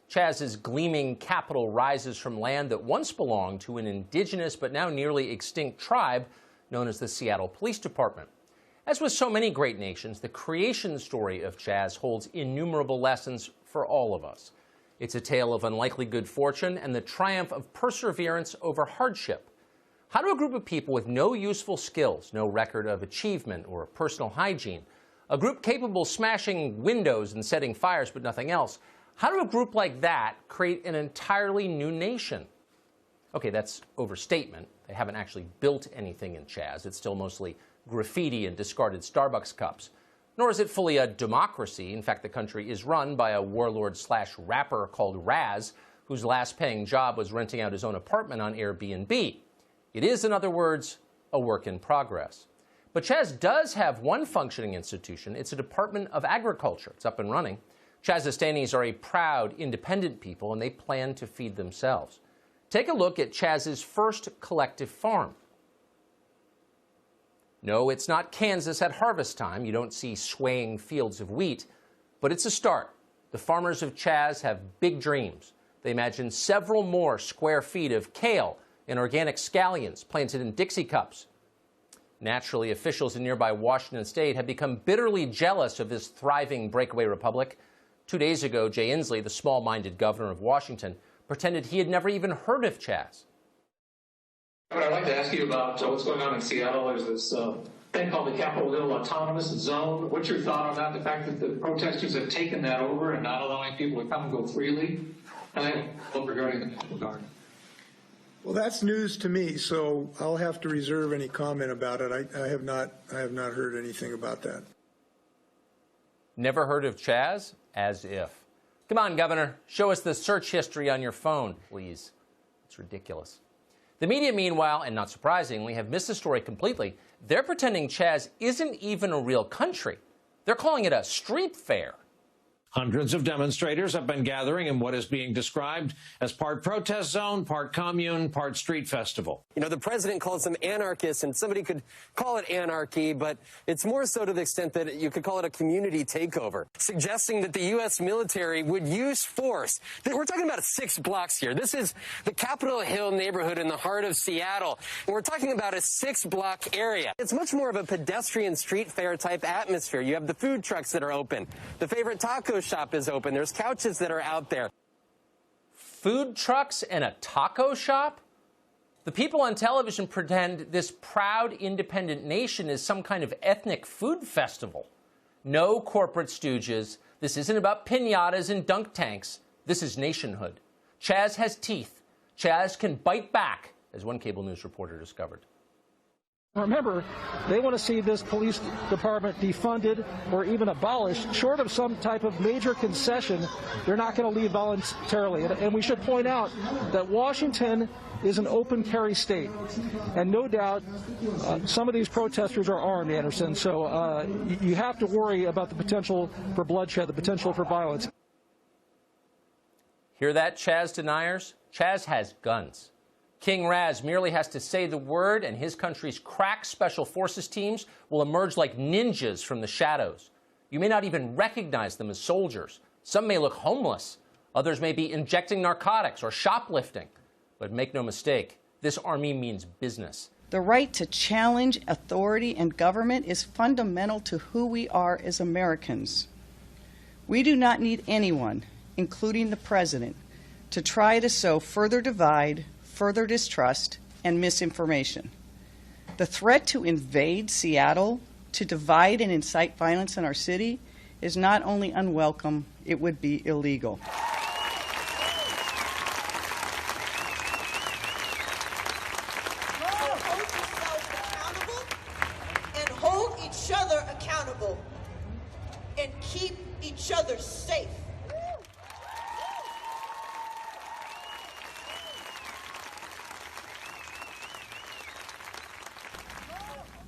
Chaz's gleaming capital rises from land that once belonged to an indigenous but now nearly extinct tribe known as the Seattle Police Department. As with so many great nations, the creation story of Chaz holds innumerable lessons for all of us. It's a tale of unlikely good fortune and the triumph of perseverance over hardship. How do a group of people with no useful skills, no record of achievement or personal hygiene, a group capable of smashing windows and setting fires but nothing else, how do a group like that create an entirely new nation? Okay, that's overstatement. They haven't actually built anything in Chaz. It's still mostly graffiti and discarded Starbucks cups. Nor is it fully a democracy. In fact, the country is run by a warlord/rapper called Raz, whose last paying job was renting out his own apartment on Airbnb. It is, in other words, a work in progress. But Chaz does have one functioning institution. It's a Department of Agriculture. It's up and running. Chazastanis are a proud, independent people, and they plan to feed themselves. Take a look at Chaz's first collective farm. No, it's not Kansas at harvest time. You don't see swaying fields of wheat, but it's a start. The farmers of Chaz have big dreams. They imagine several more square feet of kale and organic scallions planted in Dixie cups. Naturally, officials in nearby Washington state have become bitterly jealous of this thriving breakaway republic. 2 days ago, Jay Inslee, the small-minded governor of Washington, pretended he had never even heard of Chaz. I'd like to ask you about what's going on in Seattle. There's this thing called the Capitol Hill Autonomous Zone. What's your thought on that? The fact that the protesters have taken that over and not allowing people to come and go freely? And then regarding the National Guard. Well, that's news to me, so I'll have to reserve any comment about it. I have not heard anything about that. Never heard of Chaz? As if. Come on, Governor, show us the search history on your phone, please. It's ridiculous. The media, meanwhile, and not surprisingly, have missed the story completely. They're pretending Chaz isn't even a real country. They're calling it a street fair. Hundreds of demonstrators have been gathering in what is being described as part protest zone, part commune, part street festival. You know, the president calls them anarchists, and somebody could call it anarchy, but it's more so to the extent that you could call it a community takeover, suggesting that the U.S. military would use force. We're talking about 6 blocks here. This is the Capitol Hill neighborhood in the heart of Seattle. And we're talking about a 6-block area. It's much more of a pedestrian street fair type atmosphere. You have the food trucks that are open. The favorite taco shop is open. There's couches that are out there. Food trucks and a taco shop? The people on television pretend this proud, independent nation is some kind of ethnic food festival. No corporate stooges. This isn't about piñatas and dunk tanks. This is nationhood. Chaz has teeth. Chaz can bite back, as one cable news reporter discovered. Remember, they want to see this police department defunded or even abolished. Short of some type of major concession, they're not going to leave voluntarily. And we should point out that Washington is an open carry state. And no doubt some of these protesters are armed, Anderson. So you have to worry about the potential for bloodshed, the potential for violence. Hear that, Chaz deniers? Chaz has guns. King Raz merely has to say the word, and his country's crack special forces teams will emerge like ninjas from the shadows. You may not even recognize them as soldiers. Some may look homeless. Others may be injecting narcotics or shoplifting. But make no mistake, this army means business. The right to challenge authority and government is fundamental to who we are as Americans. We do not need anyone, including the president, to try to sow further divide, further distrust, and misinformation. The threat to invade Seattle, to divide and incite violence in our city, is not only unwelcome, it would be illegal. And hold each other accountable and keep each other safe.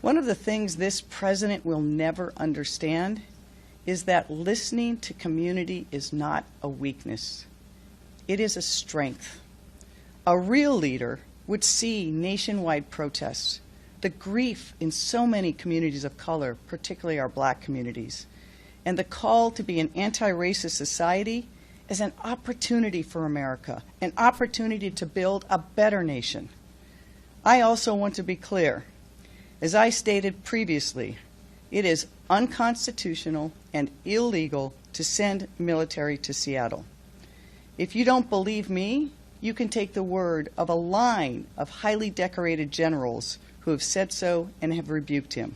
One of the things this president will never understand is that listening to community is not a weakness. It is a strength. A real leader would see nationwide protests, the grief in so many communities of color, particularly our black communities, and the call to be an anti-racist society as an opportunity for America, an opportunity to build a better nation. I also want to be clear. As I stated previously, it is unconstitutional and illegal to send military to Seattle. If you don't believe me, you can take the word of a line of highly decorated generals who have said so and have rebuked him.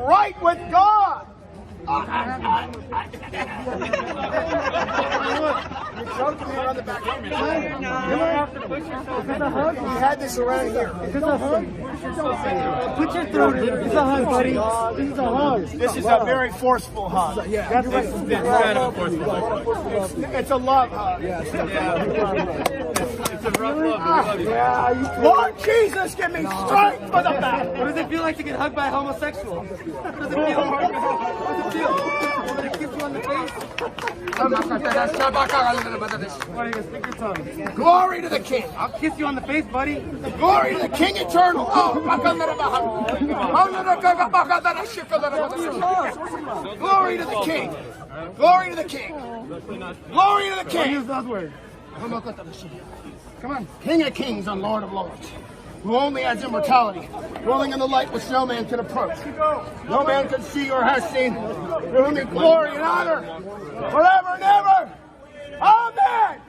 Right with God. We had this around here. Is this a hug? Put your throat in. It's a hug, buddy. This is a hug. This is a very forceful hug. Yeah, it's a love hug. It's a rough love. Yeah, Lord Jesus, give me strength for the battle. What does it feel like to get hugged by a homosexual? What does it feel? What does it feel? Want to kiss you on the face? Stick your tongue. Glory to the King. I'll kiss you on the face, buddy. Glory to the King eternal. Glory to the King. Glory to the King. Glory to the King. Use those words. Come on. King of kings and Lord of lords, who only has immortality, dwelling in the light which no man can approach. No man can see or has seen. To whom be glory and honor forever and ever. Amen.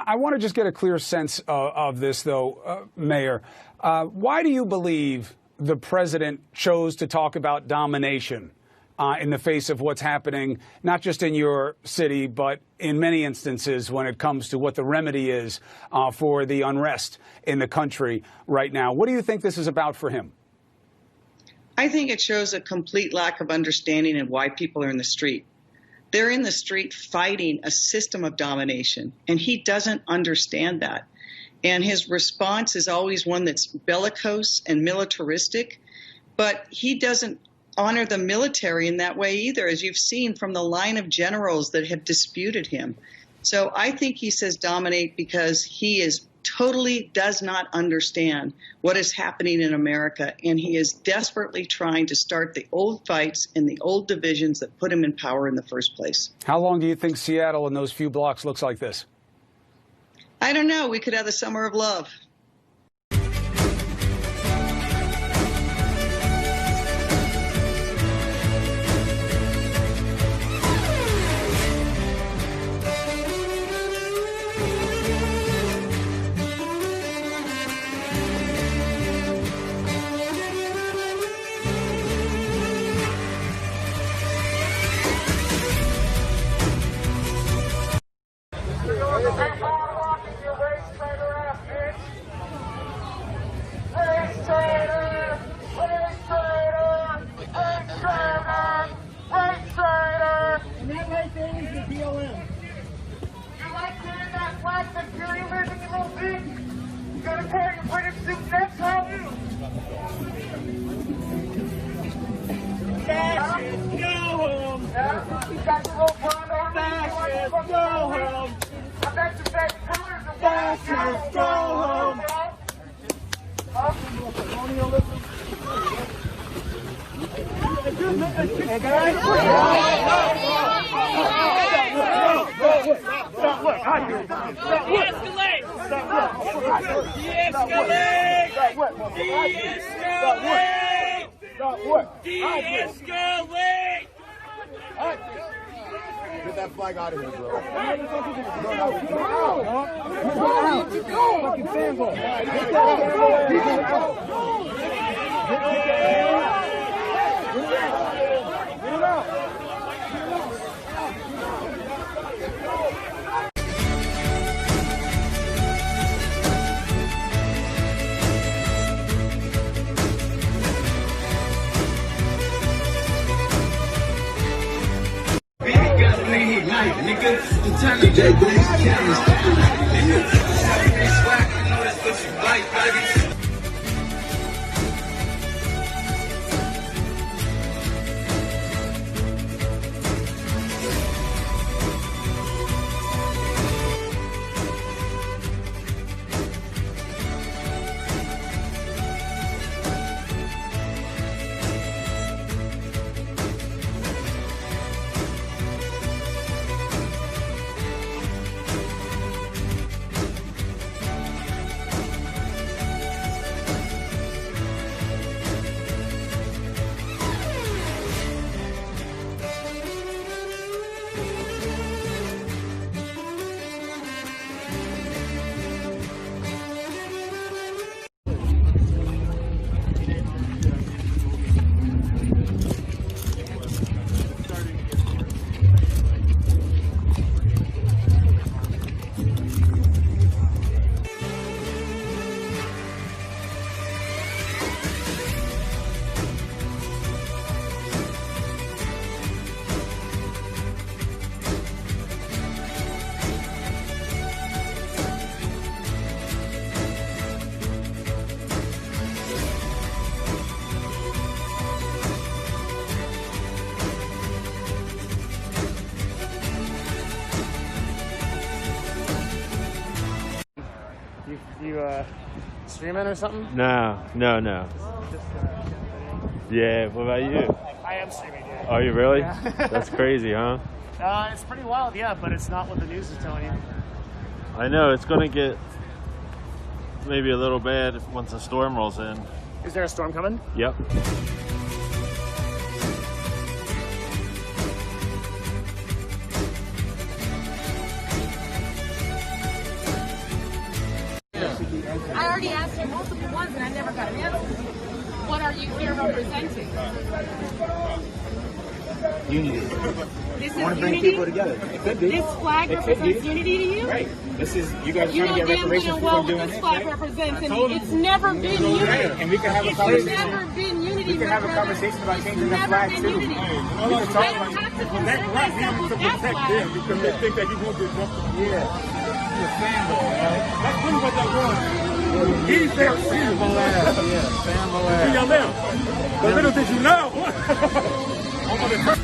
I want to just get a clear sense of this, though, Mayor. Why do you believe the president chose to talk about domination in the face of what's happening, not just in your city, but in many instances when it comes to what the remedy is for the unrest in the country right now? What do you think this is about for him? I think it shows a complete lack of understanding of why people are in the street. They're in the street fighting a system of domination, and he doesn't understand that. And his response is always one that's bellicose and militaristic, but he doesn't honor the military in that way either, as you've seen from the line of generals that have disputed him. So I think he says dominate because he totally does not understand what is happening in America, and he is desperately trying to start the old fights and the old divisions that put him in power in the first place. How long do you think Seattle and those few blocks looks like this? I don't know. We could have the summer of love. got security living, you little bitch. You gotta carry your British suit next time. Fascist, go home. You got your little blonde arm. Fascist, go home. I bet your baby colors are fascist, go home. Hey guys! Stop what? De-escalate! De-escalate! De-escalate! De-escalate! Get that flag out of here, bro. Fucking fanboy. You streaming or something? No. Yeah, what about you? I am streaming, yeah. Are you really? Yeah. That's crazy, huh? It's pretty wild, yeah, but it's not what the news is telling you. I know, it's going to get maybe a little bad once the storm rolls in. Is there a storm coming? Yep. I already asked you multiple ones and I never got an answer. What are you here representing? Unity. This I want is to bring unity? people together. It could be. This flag It could represents be. unity to you? Right. This is, you guys are You trying know to get damn reparations well for doing what this this, flag right? represents, I and told it's him. never been unity. Right. And we can have a It's conversation. never been unity. We can have a brother. conversation about It's changing the never flag been too. unity. Hey, I don't have to concern myself with that flag. Because they think that he won't get jumped. Yeah. He's a fanboy, right? That's pretty what that was. He's their fanboy ass. Yeah, fanboy ass. He yelled out. But little did you know. I'm gonna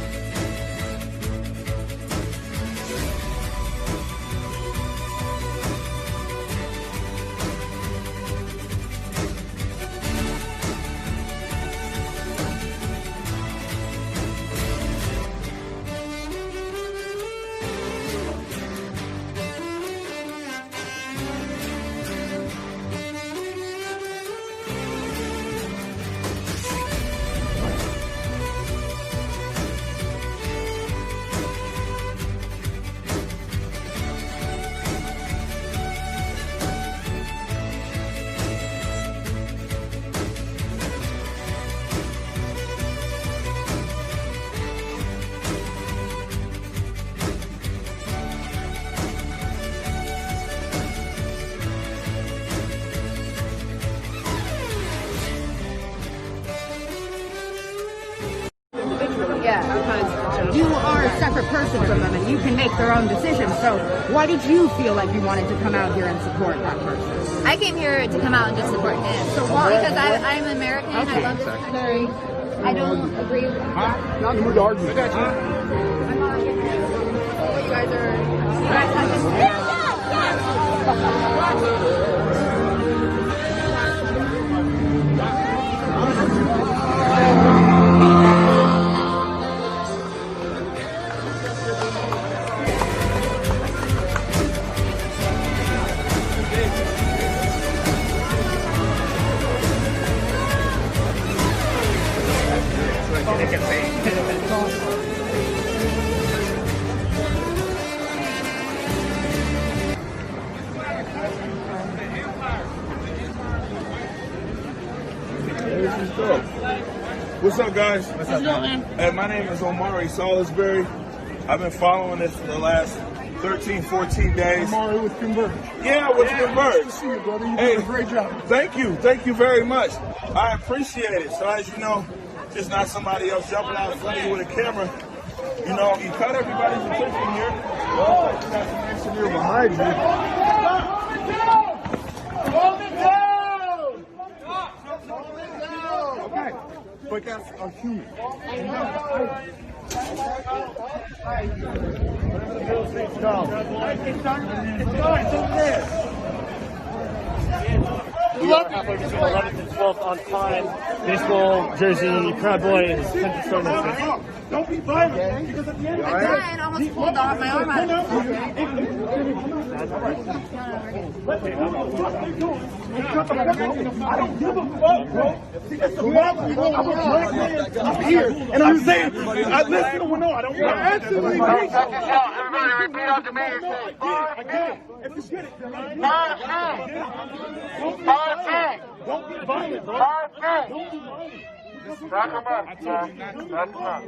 Yeah, all kinds of You are a separate person from them, and you can make their own decisions. So why did you feel like you wanted to come out here and support that person? I came here to come out and just support him. So why? Because I'm American. Okay. I love this country. I don't agree with that. Not in the mood to argue. I'm not. You guys are. What's up, guys? What's up, man? Hey, my name is Omari Salisbury. I've been following this for the last 13, 14 days. Omari with Converge. Yeah, with Converge. Good to see you, brother. You did a great job. Thank you. Thank you very much. I appreciate it. So as you know, it's not somebody else jumping out in front of you with a camera. You know, you cut everybody's attention here. Well, you got some engineer behind you. Hold it down! Okay, but that's a human. We are halfway between 11th and 12th on time. Baseball, Jersey, Proud Boy, and Country Store Ministry. Don't be violent, because at the end of the day, I almost pulled off my arm out. I don't give a fuck, bro. I'm here, and I'm saying, I listen or no, I don't want to answer. Everybody repeat after me. I can't. If you get it, don't be violent, bro. Don't be violent. Back him up. I told you not to. Back him up.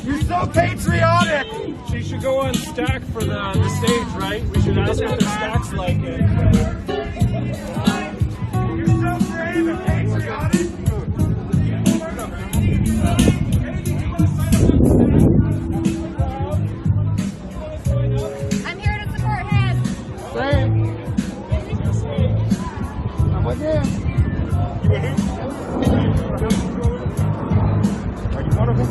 You're so patriotic. She should go on stack for the stage, right? We should ask what the stack's like. You're so brave and patriotic. I'm here to support him. Same. I'm with him. Are you one of them?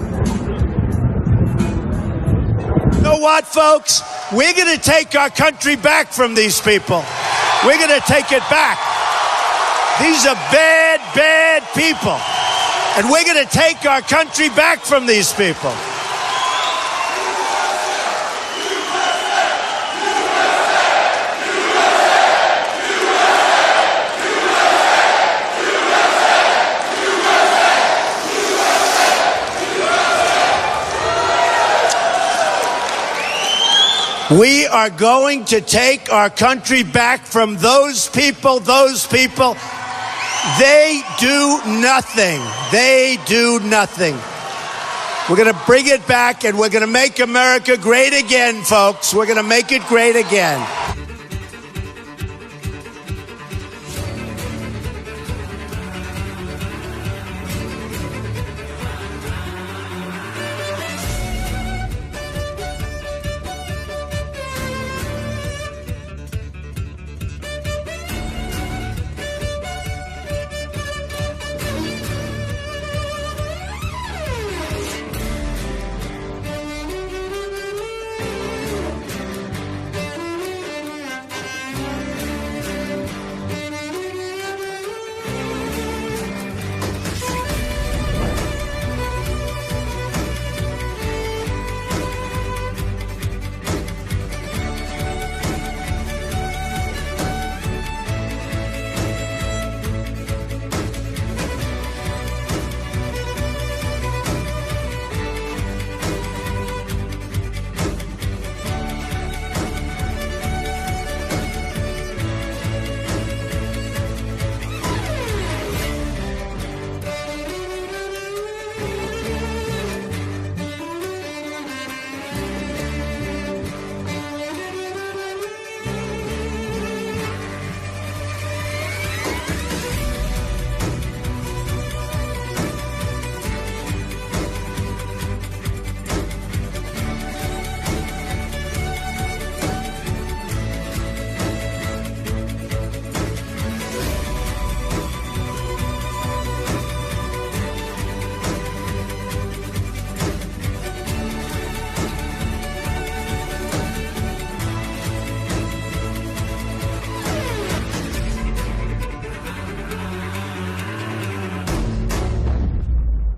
You know what, folks? We're going to take our country back from these people. We're going to take it back. These are bad, bad people. And we're going to take our country back from these people. We are going to take our country back from those people. They do nothing. They do nothing. We're going to bring it back, and we're going to make America great again, folks. We're going to make it great again.